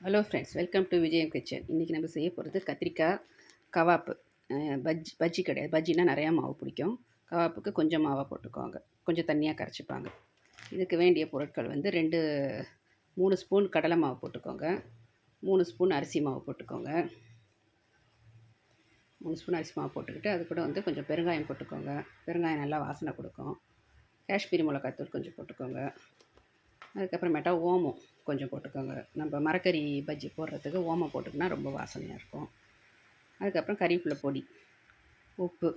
Hello friends, welcome to விஜயம் kitchen. இன்றைக்கி நம்ம செய்ய போகிறது கத்திரிக்காய் கவாப்பு. பஜ்ஜி கிடையாது. பஜ்ஜினா நிறையா மாவு பிடிக்கும். கவாப்புக்கு கொஞ்சம் மாவாக போட்டுக்கோங்க, கொஞ்சம் தண்ணியாக கரைச்சிப்பாங்க. இதுக்கு வேண்டிய பொருட்கள் வந்து 3 ஸ்பூன் கடலை மாவு போட்டுக்கோங்க, 3 ஸ்பூன் அரிசி மாவு போட்டுக்கோங்க. 3 ஸ்பூன் அரிசி மாவு போட்டுக்கிட்டு அது கூட வந்து கொஞ்சம் பெருங்காயம் போட்டுக்கோங்க. பெருங்காயம் நல்லா வாசனை கொடுக்கும். காஷ்மீரி மிளகாத்தூள் கொஞ்சம் போட்டுக்கோங்க. அதுக்கப்புறமேட்டா ஓமம் கொஞ்சம் போட்டுக்கோங்க. நம்ம மரக்கறி பஜ்ஜி போடுறதுக்கு ஓமம் போட்டுக்கினா ரொம்ப வாசனையாக இருக்கும். அதுக்கப்புறம் கறிவேப்பிலை பொடி, உப்பு,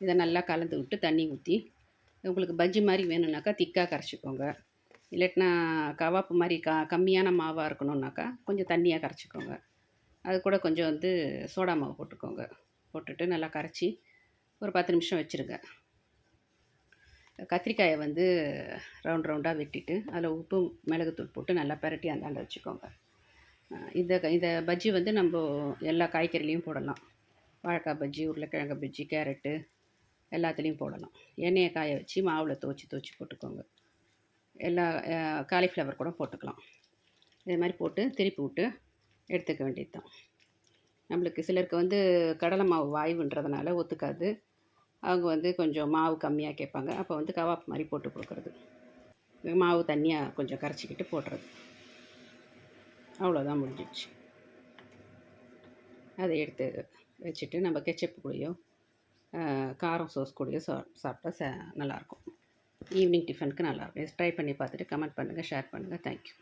இதை நல்லா கலந்து விட்டு தண்ணி ஊற்றி, உங்களுக்கு பஜ்ஜி மாதிரி வேணும்னாக்கா திக்காக கரைச்சிக்கோங்க. இல்லாட்டினா கவாப்பு மாதிரி கம்மியான மாவாக இருக்கணுன்னாக்கா கொஞ்சம் தண்ணியாக கரைச்சிக்கோங்க. அது கூட கொஞ்சம் வந்து சோடா மாவு போட்டுக்கோங்க. போட்டுட்டு நல்லா கரைச்சி ஒரு 10 நிமிஷம் வச்சுருங்க. கத்திரிக்காயை வந்து ரவுண்டாக வெட்டிட்டு அதில் உப்பு மிளகுத்தூள் போட்டு நல்லா பெரட்டி அந்தாண்ட வச்சுக்கோங்க. இந்த பஜ்ஜி வந்து நம்ம எல்லா காய்கறிலையும் போடலாம். வாழைக்காய் பஜ்ஜி, உருளைக்கிழங்கு பஜ்ஜி, கேரட்டு எல்லாத்துலேயும் போடலாம். எண்ணெயை காய வச்சு மாவில் துவச்சி போட்டுக்கோங்க. எல்லா காலிஃப்ளவர் கூட போட்டுக்கலாம். இது மாதிரி போட்டு திருப்பி விட்டு எடுத்துக்க வேண்டியது தான். நம்மளுக்கு சிலருக்கு வந்து கடலை மாவு வாய்வுன்றதுனால ஒத்துக்காது. அவங்க வந்து கொஞ்சம் மாவு கம்மியாக கேட்பாங்க. அப்போ வந்து கவாப் மாதிரி போட்டு கொடுக்குறது. மாவு தண்ணியாக கொஞ்சம் கரைச்சிக்கிட்டு போடுறது. அவ்வளோதான், முடிஞ்சிடுச்சு. அதை எடுத்து வச்சுட்டு நம்ம கெச்சப் கூடயோ காரம் சோஸ் கூடயோ சாப்பிட்டா நல்லாயிருக்கும். ஈவினிங் டிஃபனுக்கு நல்லாயிருக்கும். ட்ரை பண்ணி பார்த்துட்டு கமெண்ட் பண்ணுங்கள், ஷேர் பண்ணுங்கள். தேங்க்யூ.